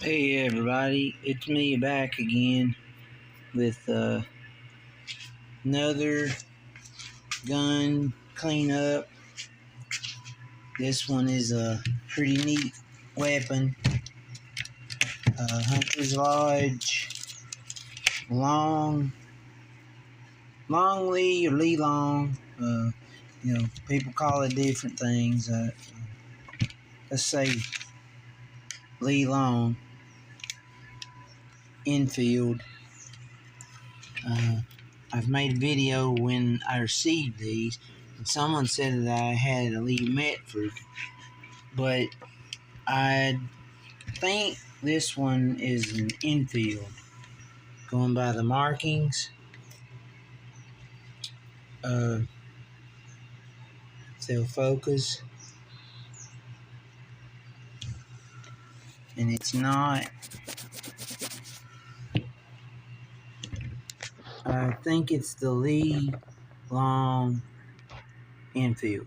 Hey everybody, it's me back again with another gun cleanup. This one is a pretty neat weapon. Hunter's Lodge long Lee or Lee Long. People call it different things. Let's say Lee Long. Enfield. I've made a video when I received these, and someone said that I had a Lee Metford, but I think this one is an Enfield, going by the markings. They'll focus, and it's not. I think it's the Lee Long Enfield.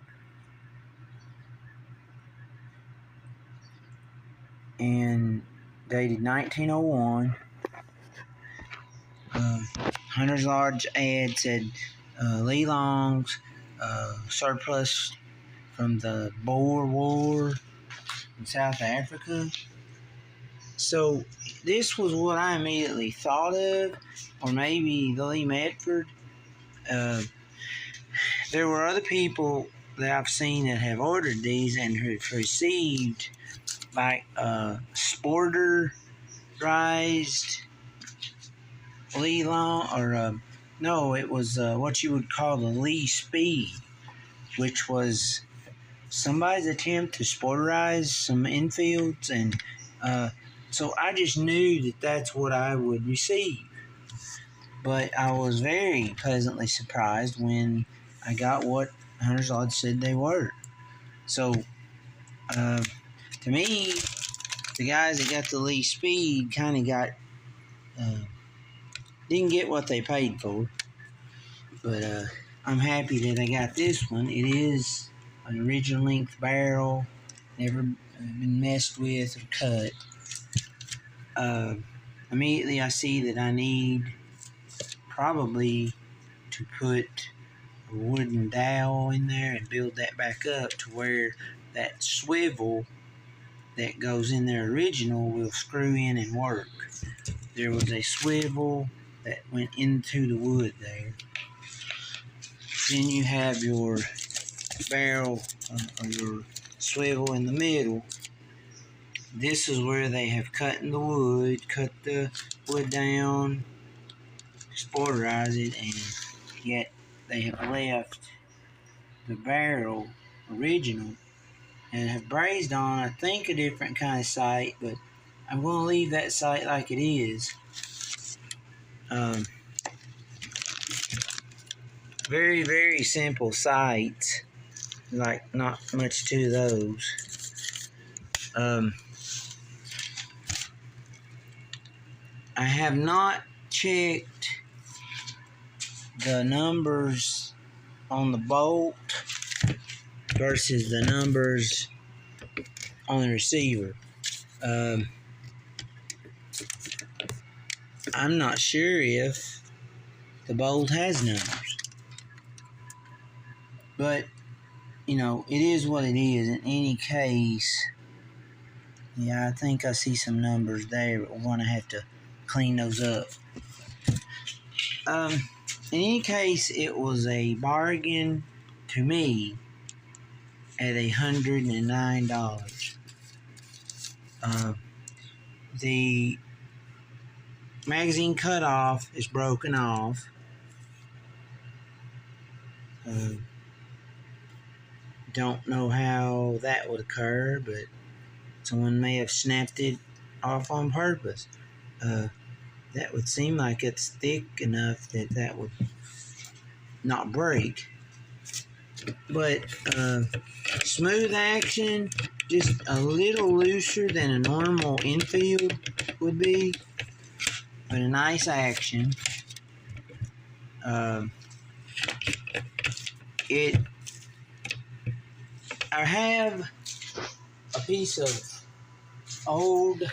And dated 1901. Hunter's Lodge ad said Lee Long's surplus from the Boer War in South Africa. So this was what I immediately thought of, or maybe the Lee Metford. There were other people that I've seen that have ordered these and have received like sporterized Lee Long, or no, it was what you would call the Lee Speed, which was somebody's attempt to sporterize some Enfields, and so I just knew that that's what I would receive. But I was very pleasantly surprised when I got what Hunter's Lodge said they were. So, to me, the guys that got the Lee Speed kind of got didn't get what they paid for. But I'm happy that I got this one. It is an original length barrel, never been messed with or cut. Immediately I see that I need probably to put a wooden dowel in there and build that back up to where that swivel that goes in there original will screw in and work. There was a swivel that went into the wood there. Then you have your barrel or your swivel in the middle. This is where they have cut the wood down, sporterize it, and yet they have left the barrel original and have brazed on, I think, a different kind of sight, but I'm going to leave that sight like it is. Very, very simple sights, like not much to those. I have not checked the numbers on the bolt versus the numbers on the receiver. I'm not sure if the bolt has numbers, but it is what it is. In any case, yeah, I think I see some numbers there, but we're going to have to clean those up. In any case, it was a bargain to me at $109. The magazine cutoff is broken off. Don't know how that would occur, but someone may have snapped it off on purpose. That would seem like it's thick enough that would not break. But smooth action, just a little looser than a normal Enfield would be, but a nice action. I have a piece of old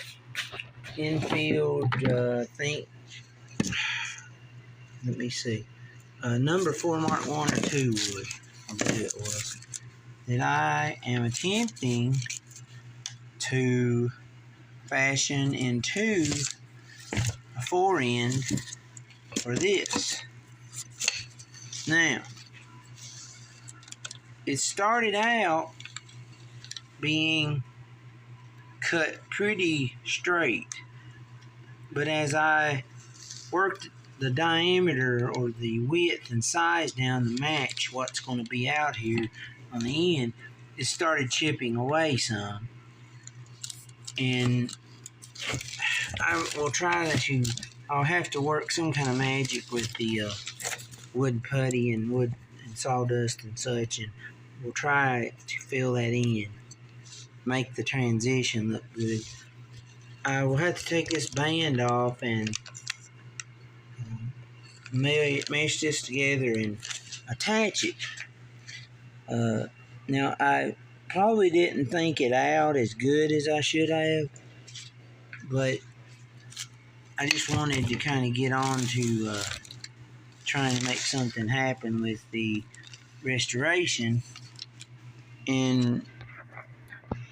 Enfield, I think, let me see, number 4 Mark 1 or 2 wood, I believe it was, that I am attempting to fashion into a fore-end for this. Now, it started out being cut pretty straight, but as I worked the diameter or the width and size down to match what's going to be out here on the end, it started chipping away some. And I will try to, I'll have to work some kind of magic with the wood putty and wood and sawdust and such, and we'll try to fill that in, make the transition look good. I will have to take this band off and mesh this together and attach it. Now, I probably didn't think it out as good as I should have, but I just wanted to kind of get on to trying to make something happen with the restoration. And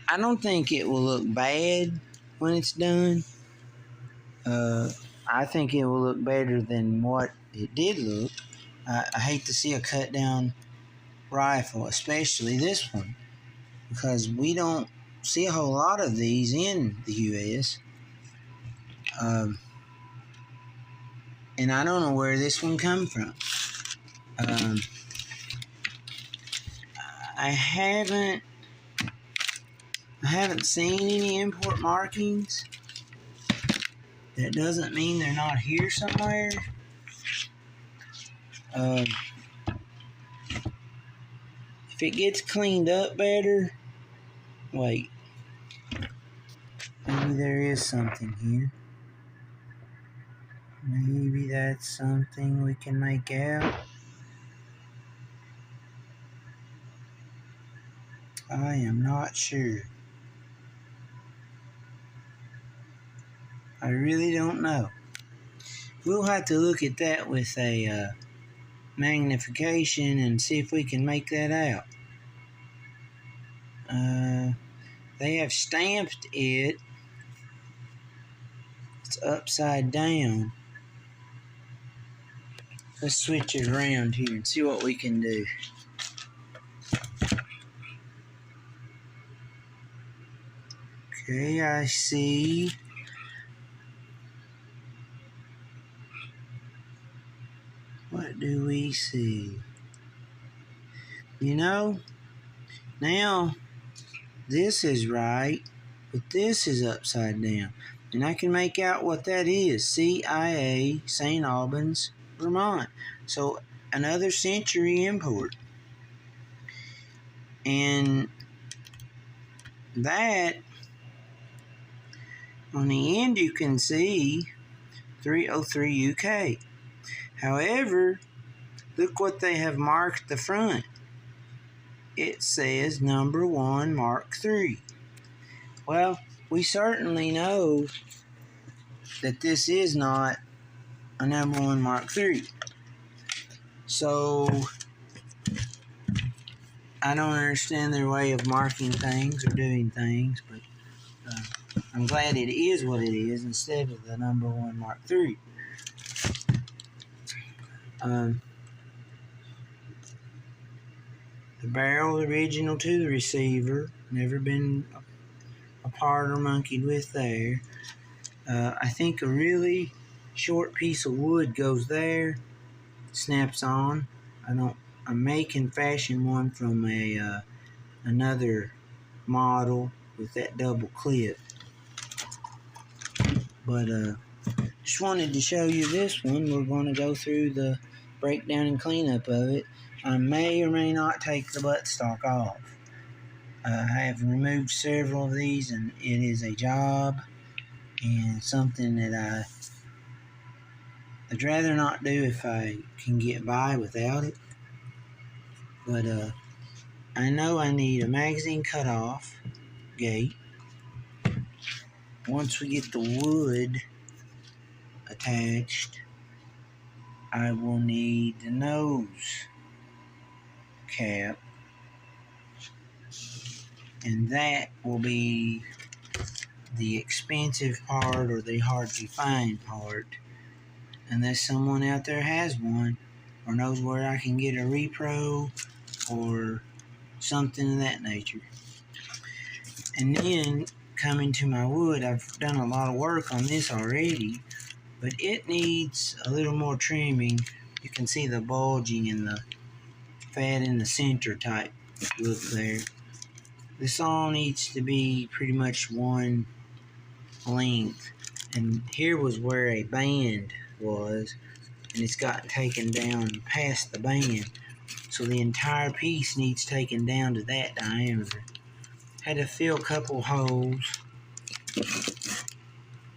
I don't think it will look bad when it's done. I think it will look better than what it did look. I hate to see a cut down rifle, especially this one, because we don't see a whole lot of these in the U.S. And I don't know where this one come from. I haven't seen any import markings. That doesn't mean they're not here somewhere. If it gets cleaned up better, wait, maybe there is something here. Maybe that's something we can make out. I am not sure. I really don't know. We'll have to look at that with a magnification and see if we can make that out. They have stamped it. It's upside down. Let's switch it around here and see what we can do. Okay, I see. What do we see? You know, now this is right, but this is upside down. And I can make out what that is. CIA, St. Albans, Vermont. So another century import. And that, on the end you can see 303 UK. However, look what they have marked the front. It says number 1 Mark III. Well, we certainly know that this is not a number 1 Mark III. So I don't understand their way of marking things or doing things, but I'm glad it is what it is instead of the number 1 Mark III. The barrel original to the receiver, never been apart or monkeyed with there. I think a really short piece of wood goes there, snaps on. I may can fashion one from another model with that double clip. But just wanted to show you this one. We're going to go through the breakdown and cleanup of it. I may or may not take the buttstock off. I have removed several of these, and it is a job and something that I'd rather not do if I can get by without it. But I know I need a magazine cutoff gate, once we get the wood attached, I will need the nose cap, and that will be the expensive part or the hard to find part, unless someone out there has one or knows where I can get a repro or something of that nature. And then coming to my wood, I've done a lot of work on this already, but it needs a little more trimming. You can see the bulging and the fat in the center type look there. This all needs to be pretty much one length, and here was where a band was, and it's got taken down past the band, so the entire piece needs taken down to that diameter. Had to fill a couple holes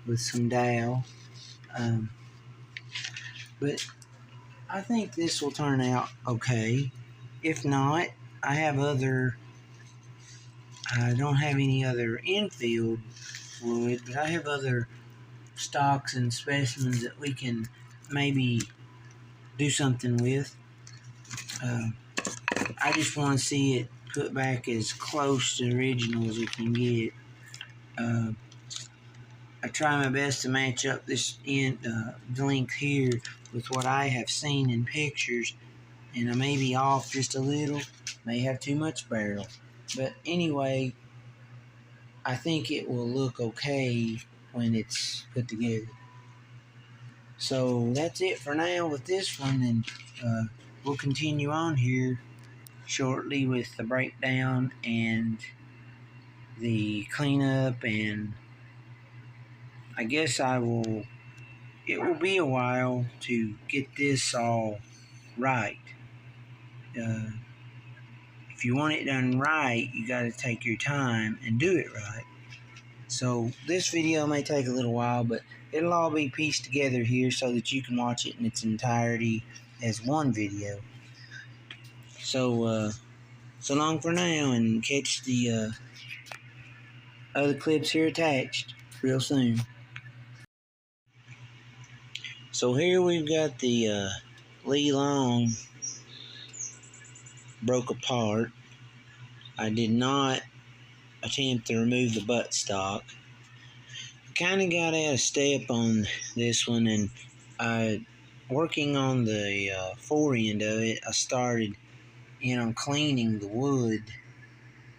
with some dowel, but I think this will turn out okay. If not, I don't have any other Enfield wood, but I have other stocks and specimens that we can maybe do something with. I just want to see it put back as close to the original as we can get. I try my best to match up this length here with what I have seen in pictures, and I may be off just a little, may have too much barrel, but anyway, I think it will look okay when it's put together. So that's it for now with this one, and we'll continue on here shortly with the breakdown and the cleanup, and I guess it will be a while to get this all right. If you want it done right, you got to take your time and do it right. So this video may take a little while, but it'll all be pieced together here so that you can watch it in its entirety as one video. So, so long for now, and catch the other clips here attached real soon. So here we've got the Lee Long broke apart. I did not attempt to remove the buttstock. Kind of got out of step on this one, and working on the forend of it, I started on cleaning the wood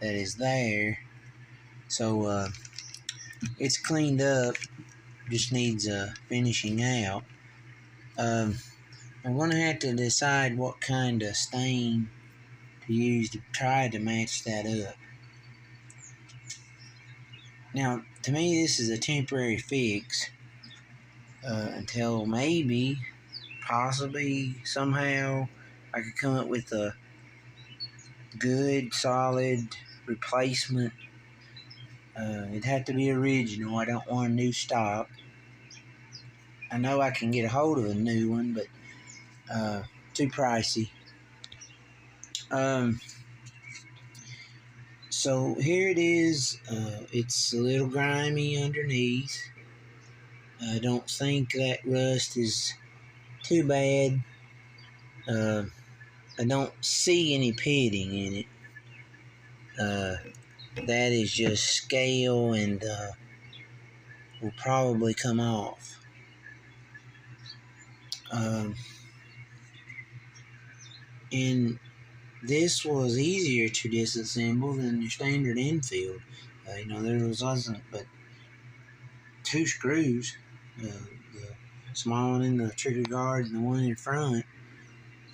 that is there. So it's cleaned up, just needs finishing out. I'm going to have to decide what kind of stain to use to try to match that up. Now, to me, this is a temporary fix until maybe, possibly, somehow, I could come up with a good, solid replacement. It'd have to be original. I don't want a new stock. I know I can get a hold of a new one, but too pricey. So here it is. It's a little grimy underneath. I don't think that rust is too bad. I don't see any pitting in it. That is just scale and will probably come off. And this was easier to disassemble than your standard Enfield. There wasn't but 2 screws. The small one in the trigger guard and the one in front.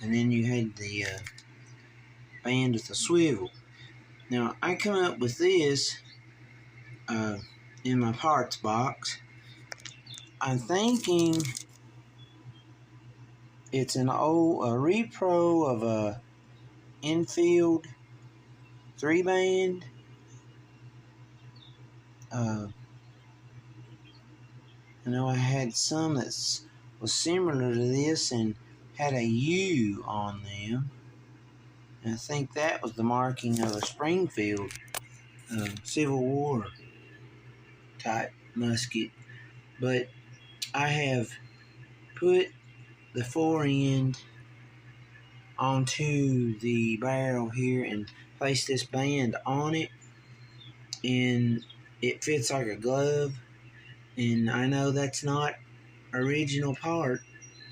And then you had the band with the swivel. Now, I come up with this in my parts box. I'm thinking it's a repro of a Enfield 3-band. I know I had some that was similar to this and had a U on them. And I think that was the marking of a Springfield Civil War type musket, but I have put the forend onto the barrel here and placed this band on it, and it fits like a glove. And I know that's not original part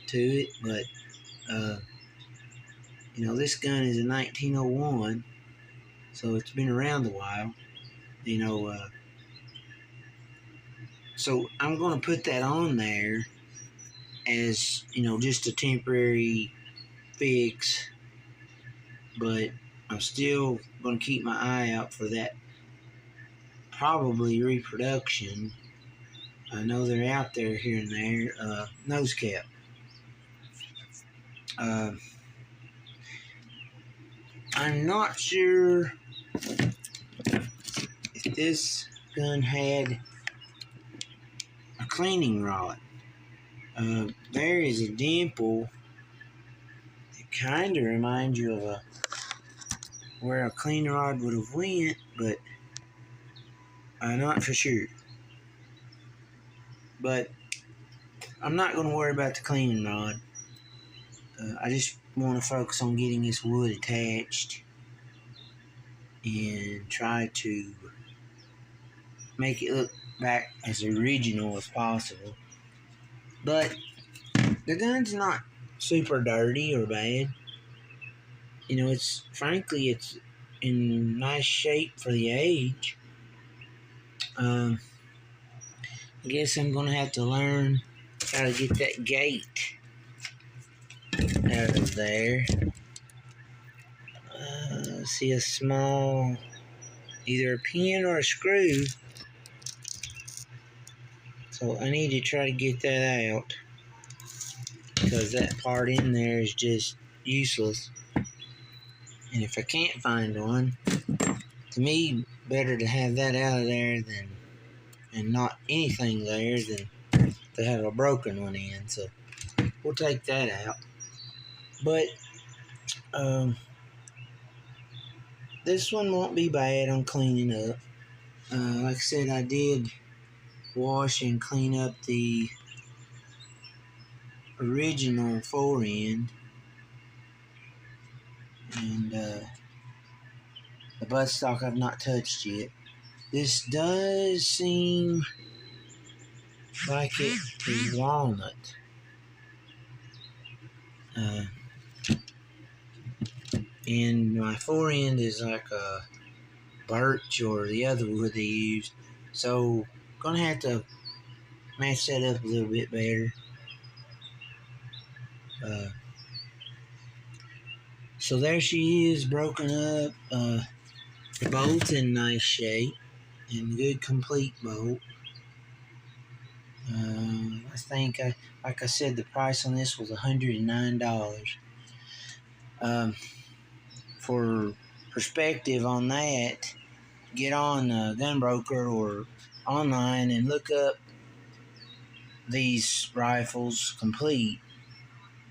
to it, but you know, this gun is a 1901, so it's been around a while. You know, so I'm going to put that on there as, you know, just a temporary fix, but I'm still going to keep my eye out for that probably reproduction. I know they're out there here and there. Nose cap. I'm not sure if this gun had a cleaning rod. There is a dimple that kind of reminds you of where a cleaning rod would have went, but I'm not for sure. But I'm not going to worry about the cleaning rod. I just want to focus on getting this wood attached and try to make it look back as original as possible. But the gun's not super dirty or bad. You know, frankly, it's in nice shape for the age. I guess I'm going to have to learn how to get that gate out of there. See a small, either a pin or a screw. So I need to try to get that out, because that part in there is just useless. And if I can't find one, to me, better to have that out of there and not anything there than to have a broken one in. So we'll take that out. But this one won't be bad on cleaning up. Like I said, I did wash and clean up the original forend, and the buttstock I've not touched yet. This does seem like it is walnut. And my forend is like a birch or the other wood they used. So gonna have to match that up a little bit better. So there she is, broken up. The bolt's in nice shape, in good complete bolt. I think, like I said, the price on this was $109. For perspective on that, get on Gunbroker or online and look up these rifles complete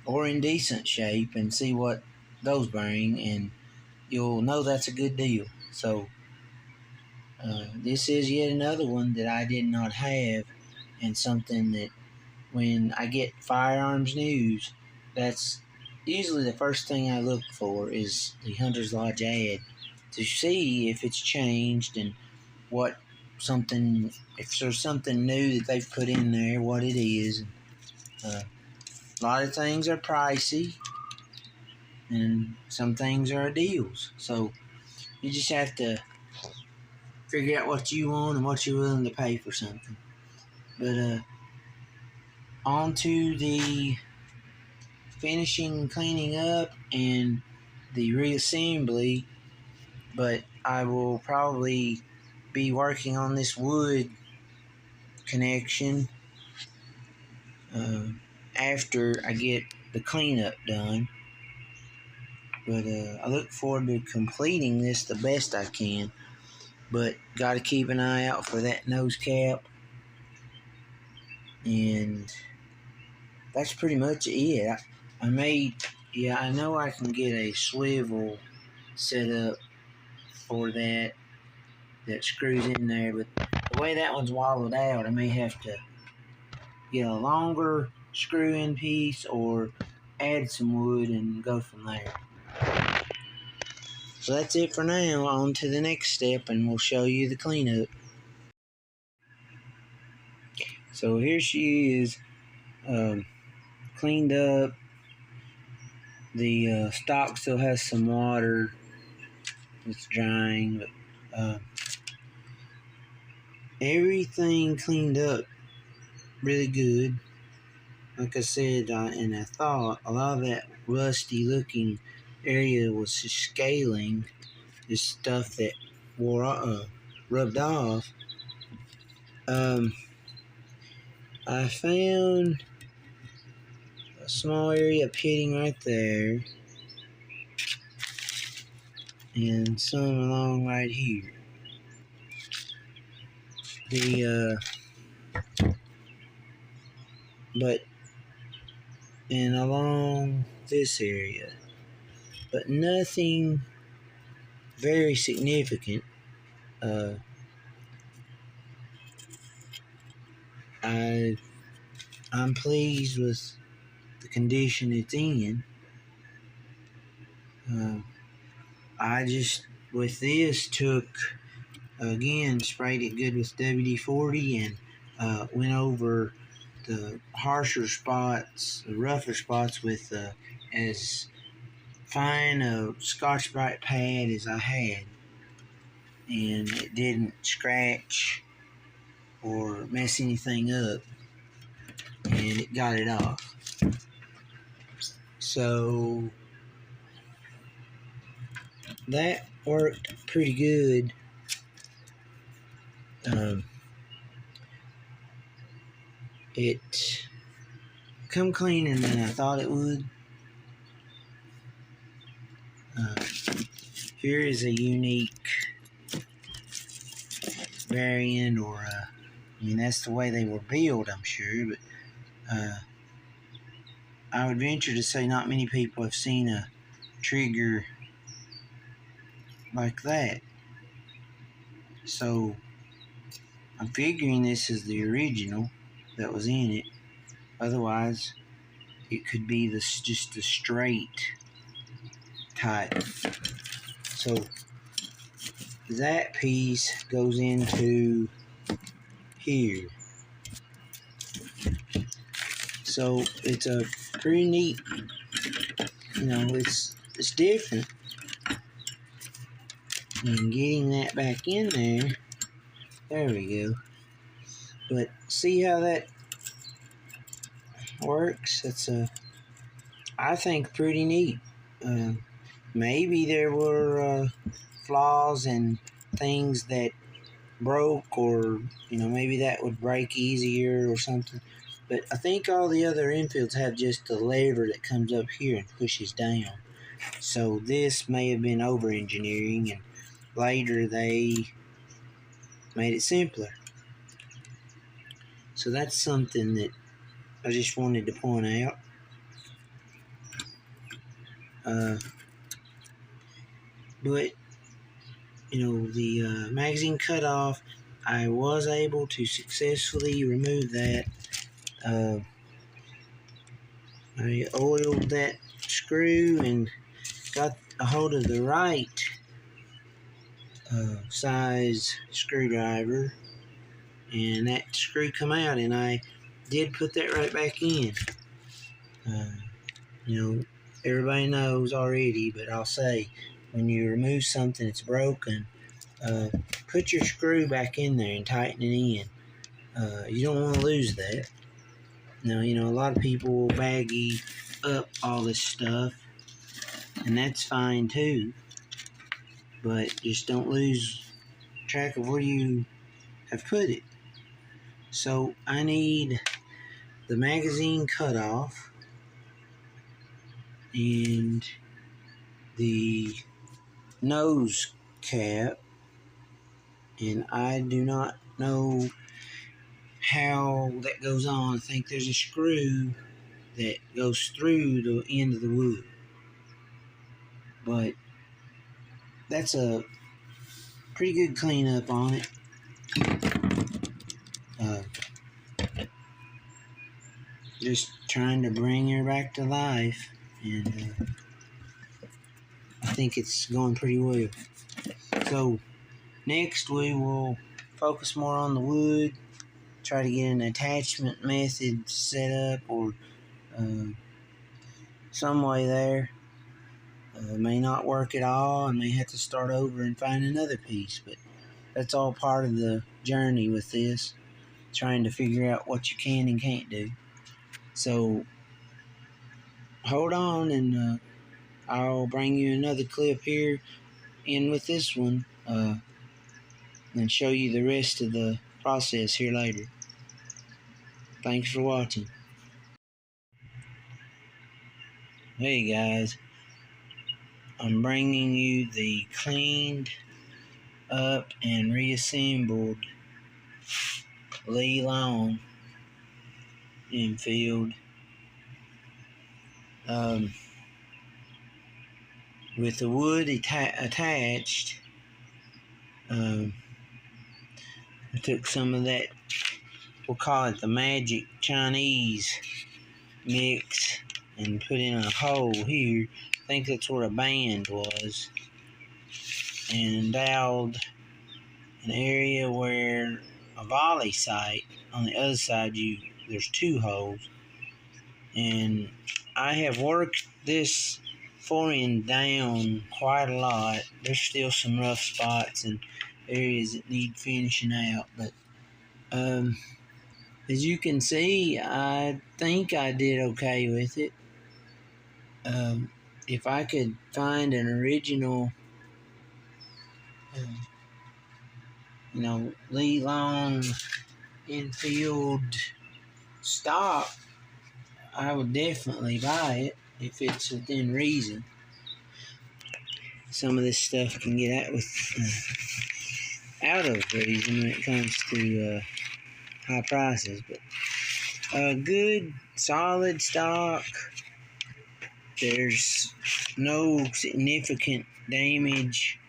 or in decent shape and see what those bring, and you'll know that's a good deal. So this is yet another one that I did not have, and something that when I get firearms news, that's usually the first thing I look for is the Hunter's Lodge ad to see if it's changed and if there's something new that they've put in there, what it is. A lot of things are pricey, and some things are deals. So you just have to figure out what you want and what you're willing to pay for something. But on to the finishing, cleaning up, and the reassembly. But I will probably be working on this wood connection after I get the cleanup done. But I look forward to completing this the best I can. But got to keep an eye out for that nose cap. And that's pretty much it. I know I can get a swivel set up for that screws in there, but the way that one's wallowed out, I may have to get a longer screw-in piece or add some wood and go from there. So that's it for now. On to the next step, and we'll show you the cleanup. So here she is, cleaned up. The stock still has some water. It's drying, but everything cleaned up really good. Like I said, and I thought a lot of that rusty looking area was just scaling, this stuff that rubbed off. I found a small area pitting right there, and some along right here. And along this area, but nothing very significant. I'm pleased with the condition it's in. I just, with this, sprayed it good with WD-40 and went over the harsher spots, the rougher spots with as fine a Scotch-Brite pad as I had, and it didn't scratch or mess anything up, and it got it off. So that worked pretty good. It come cleaner than I thought it would. Here is a unique variant, or that's the way they were built, I'm sure, but I would venture to say not many people have seen a trigger like that. So I'm figuring this is the original that was in it. Otherwise, it could be just the straight type. So that piece goes into here. So it's a pretty neat, it's different. And getting that back in there we go. But see how that works? It's I think pretty neat. Maybe there were flaws and things that broke, or maybe that would break easier or something. But I think all the other Enfields have just a lever that comes up here and pushes down. So this may have been over engineering, and later they made it simpler. So that's something that I just wanted to point out. But the magazine cutoff, I was able to successfully remove that. I oiled that screw and got a hold of the right size screwdriver, and that screw come out, and I did put that right back in. Everybody knows already, but I'll say, when you remove something that's broken, put your screw back in there and tighten it in. You don't want to lose that. Now, a lot of people will baggy up all this stuff, and that's fine too, but just don't lose track of where you have put it. So I need the magazine cutoff and the nose cap, and I do not know how that goes on. I think there's a screw that goes through the end of the wood, but that's a pretty good cleanup on it. just trying to bring her back to life, and I think it's going pretty well. So next we will focus more on the wood, try to get an attachment method set up, or some way there. May not work at all, and may have to start over and find another piece, but that's all part of the journey with this, trying to figure out what you can and can't do. So hold on, and I'll bring you another clip here in with this one, and show you the rest of the process here later. Thanks for watching. Hey guys, I'm bringing you the cleaned up and reassembled Lee Long Enfield, with the wood attached. I took some of that, we'll call it the magic Chinese mix, and put in a hole here. I think that's where a band was, and endowed an area where a volley sight on the other side, there's two holes, and I have worked this forend down quite a lot. There's still some rough spots and areas that need finishing out, but as you can see, I think I did okay with it. If I could find an original Lee Long Enfield stock, I would definitely buy it if it's within reason. Some of this stuff can get out of reason when it comes to high prices, but good, solid stock. There's no significant damage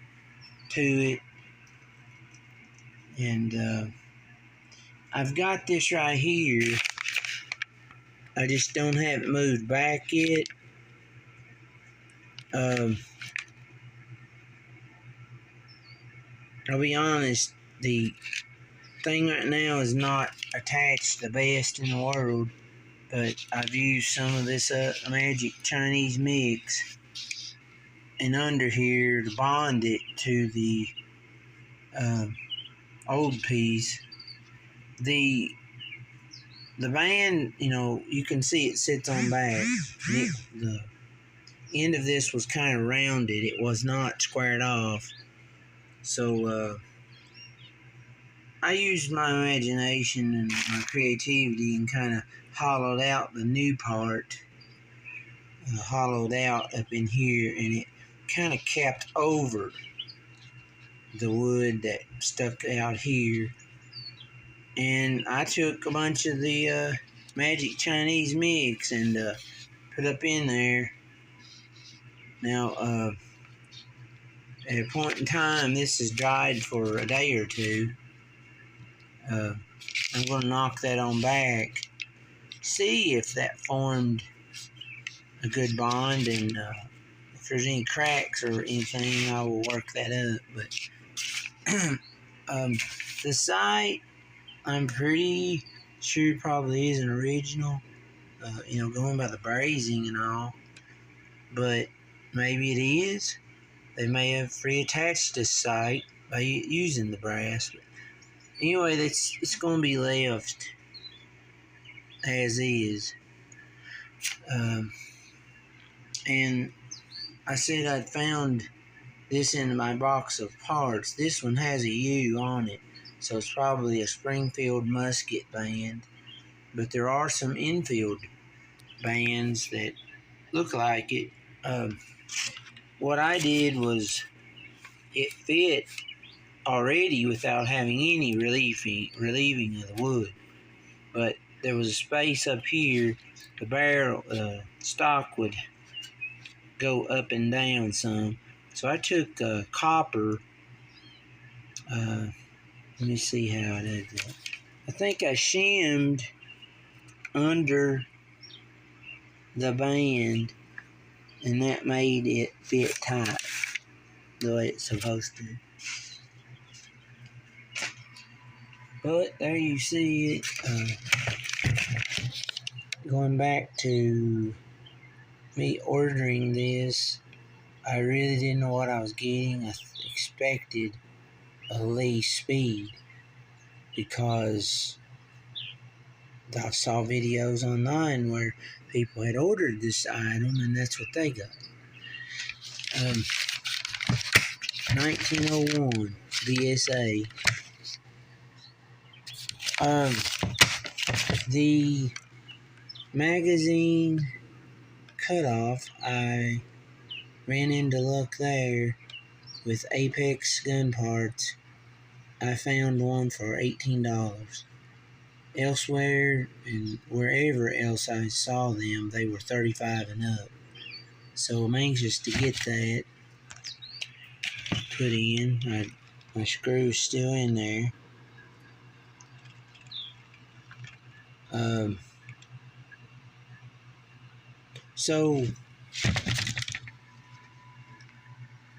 to it, and I've got this right here. I just don't have it moved back yet. I'll be honest, the thing right now is not attached the best in the world, but I've used some of this magic Chinese mix and under here to bond it to the old piece. The band, you can see it sits on back. The end of this was kind of rounded. It was not squared off. So I used my imagination and my creativity and kind of hollowed out the new part. Hollowed out up in here, and it kind of capped over the wood that stuck out here. And I took a bunch of the magic Chinese mix and put up in there. Now, at a point in time, this is dried for a day or two. I'm going to knock that on back, see if that formed a good bond, and if there's any cracks or anything, I will work that up. But the sight, I'm pretty sure probably isn't original, going by the brazing and all, but maybe it is. They may have reattached this sight by using the brass. But anyway, it's going to be left as is. And I said I'd found this in my box of parts. This one has a U on it, so it's probably a Springfield musket band. But there are some Enfield bands that look like it. What I did was, it fit already without having any relieving of the wood. But there was a space up here. The barrel stock would go up and down some. So I took copper. Let me see how I did that. I think I shimmed under the band, and that made it fit tight the way it's supposed to. But there you see it. Going back to me ordering this, I really didn't know what I was getting. I expected a least speed because I saw videos online where people had ordered this item and that's what they got. 1901 BSA. The magazine cutoff, I ran into luck there with Apex gun parts. I found one for $18. Elsewhere and wherever else I saw them, they were $35 and up. So I'm anxious to get that put in. My screw's still in there. So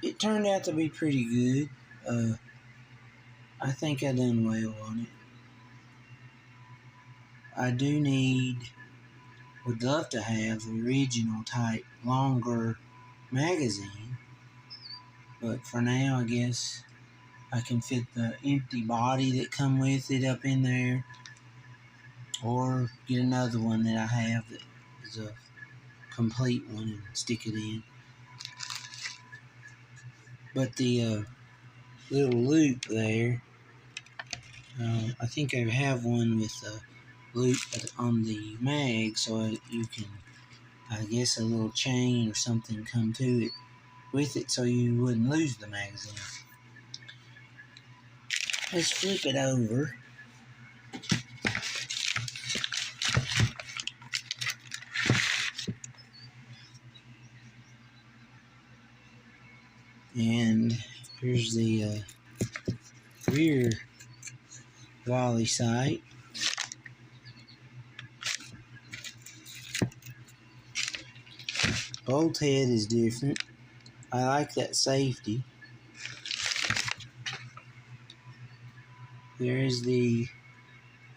it turned out to be pretty good. I think I done well on it. I would love to have the original type longer magazine, but for now I guess I can fit the empty body that come with it up in there, or get another one that I have that is a complete one and stick it in. But the little loop there, I think I have one with a loop on the mag, so you can, I guess, a little chain or something come to it with it so you wouldn't lose the magazine. Let's flip it over. And here's the rear volley sight. Bolt head is different. I like that safety. There's the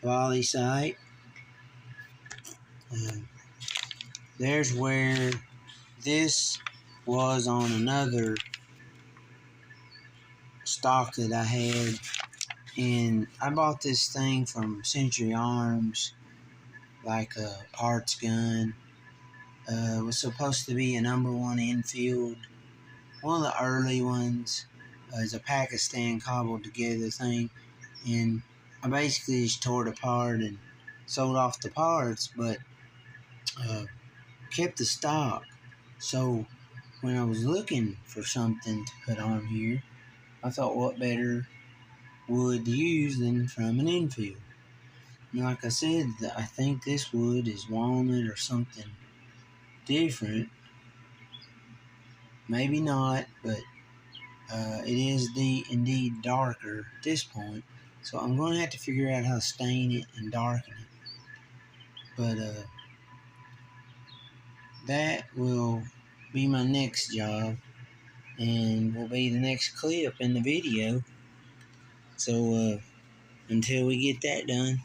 volley sight. There's where this was on another stock that I had, and I bought this thing from Century Arms, like a parts gun. It was supposed to be a #1 Enfield, one of the early ones. It's a Pakistan cobbled together thing, and I basically just tore it apart and sold off the parts, but kept the stock. So when I was looking for something to put on here, I thought, what better wood to use than from an Enfield? And like I said, I think this wood is walnut or something different. Maybe not, but it is indeed darker at this point. So I'm going to have to figure out how to stain it and darken it. But that will be my next job, and will be the next clip in the video. So until we get that done,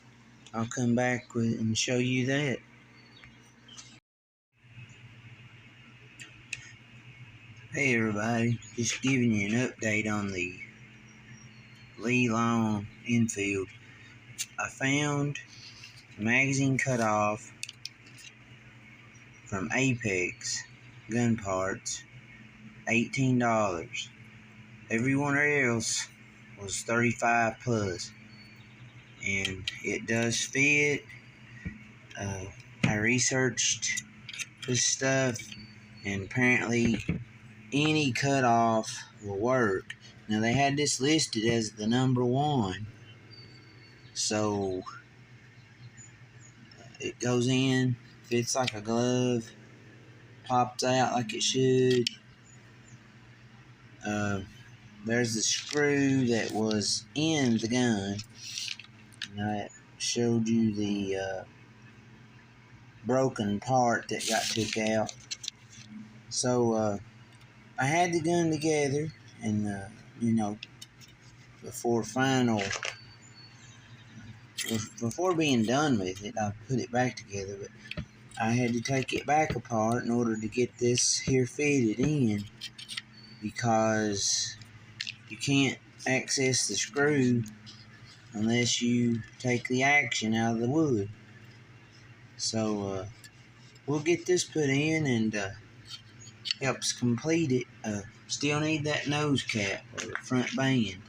I'll come back and show you that. Hey everybody, just giving you an update on the Lee Long Enfield. I found the magazine cutoff from Apex gun parts, $18. Everyone else was $35 plus, and it does fit. I researched this stuff, and apparently any cutoff will work. Now they had this listed as the #1, so it goes in, fits like a glove, pops out like it should. There's the screw that was in the gun, and I showed you the broken part that got took out. So I had the gun together, and before before being done with it, I put it back together. But I had to take it back apart in order to get this here fitted in, because you can't access the screw unless you take the action out of the wood. So we'll get this put in and helps complete it. Still need that nose cap or front band,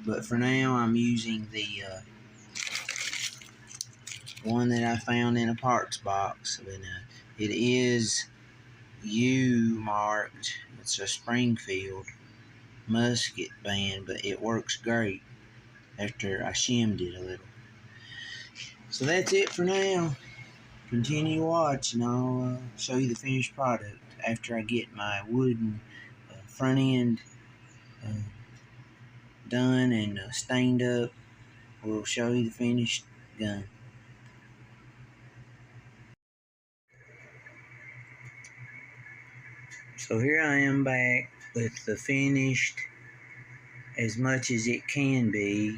but for now I'm using the one that I found in a parts box. And, it is U marked. It's a Springfield musket band, but it works great after I shimmed it a little. So that's it for now. Continue watch, and I'll show you the finished product after I get my wooden front end done and stained up. We'll show you the finished gun. So here I am back with the finished, as much as it can be,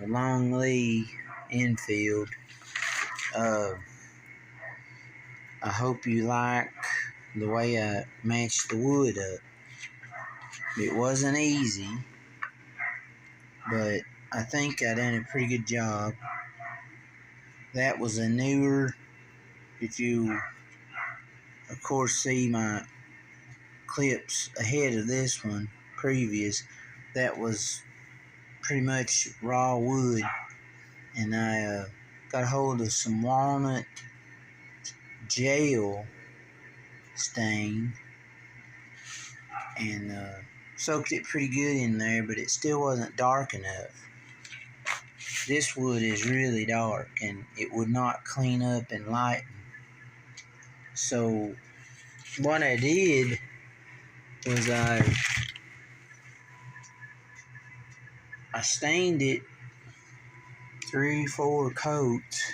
Long Lee Enfield. I hope you like the way I matched the wood up. It wasn't easy, but I think I done a pretty good job. That was a newer, if you of course see my clips ahead of this one, previous, that was pretty much raw wood, and I got a hold of some walnut gel stain and soaked it pretty good in there, but it still wasn't dark enough. This wood is really dark and it would not clean up and lighten. So what I did was I stained it 3-4 coats,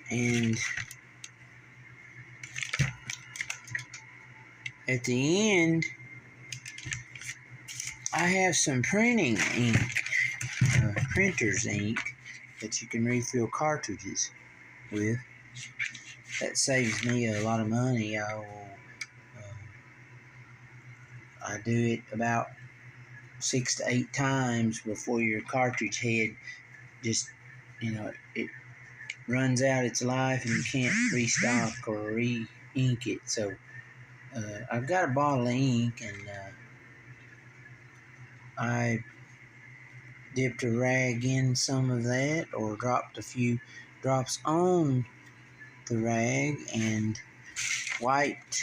and at the end I have some printing ink, printer's ink, that you can refill cartridges with. That saves me a lot of money. I do it about 6 to 8 times before your cartridge head just, it runs out its life and you can't restock or re-ink it. So I've got a bottle of ink, and I dipped a rag in some of that, or dropped a few drops on the rag and wiped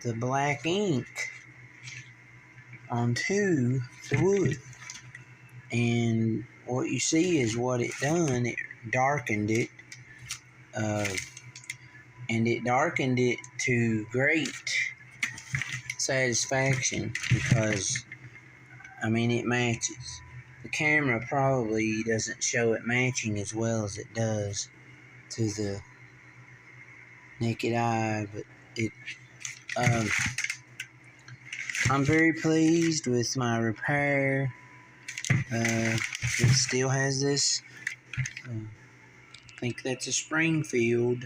the black ink onto the wood. And what you see is what it done. It darkened it, and it darkened it to great satisfaction, because it matches. The camera probably doesn't show it matching as well as it does to the naked eye, but I'm very pleased with my repair. It still has this, I think that's a Springfield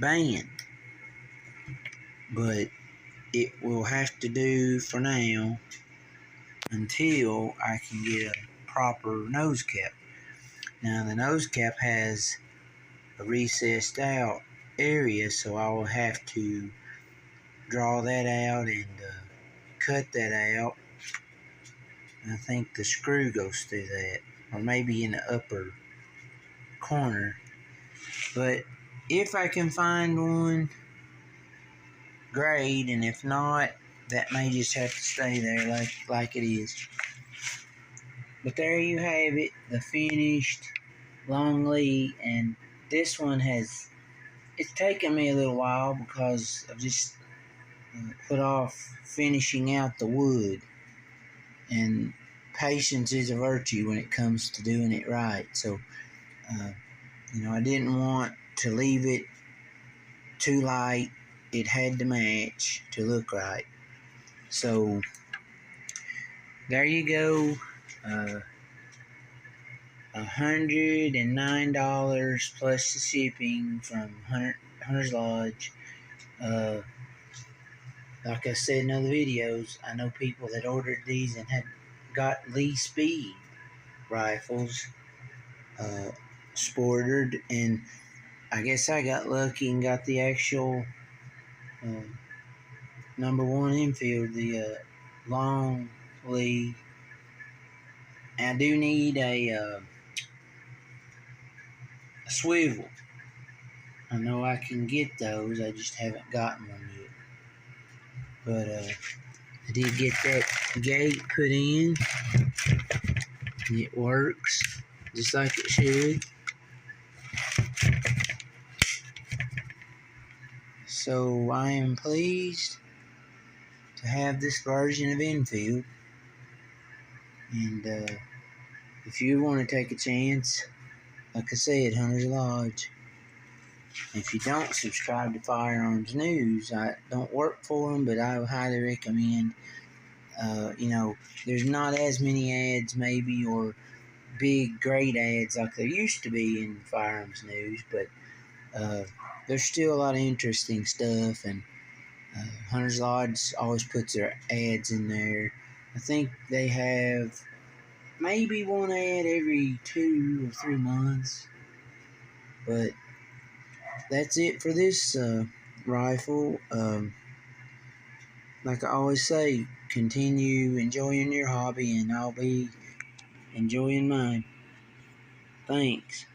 band, but it will have to do for now until I can get a proper nose cap. Now the nose cap has a recessed out area, so I will have to draw that out and cut that out. And I think the screw goes through that, or maybe in the upper corner. But if I can find one, great, and if not, that may just have to stay there like it is. But there you have it, the finished Long Lee. And this one it's taken me a little while because I've just put off finishing out the wood, and patience is a virtue when it comes to doing it right. So I didn't want to leave it too light. It had to match to look right. So there you go. $109 plus the shipping from Hunter's Lodge. Like I said in other videos, I know people that ordered these and had got Lee Speed rifles sported, and I guess I got lucky and got the actual #1 Enfield, the long Lee. And I do need a swivel. I know I can get those, I just haven't gotten one yet. But I did get that gate put in. It works just like it should. So I am pleased to have this version of Enfield. And if you want to take a chance, like I said, Hunter's Lodge. If you don't subscribe to Firearms News, I don't work for them, but I would highly recommend. There's not as many ads maybe, or big great ads like there used to be in Firearms News, but there's still a lot of interesting stuff, and Hunter's Lodge always puts their ads in there. I think they have maybe one ad every 2 or 3 months, but that's it for this rifle. Like I always say, continue enjoying your hobby, and I'll be enjoying mine. Thanks.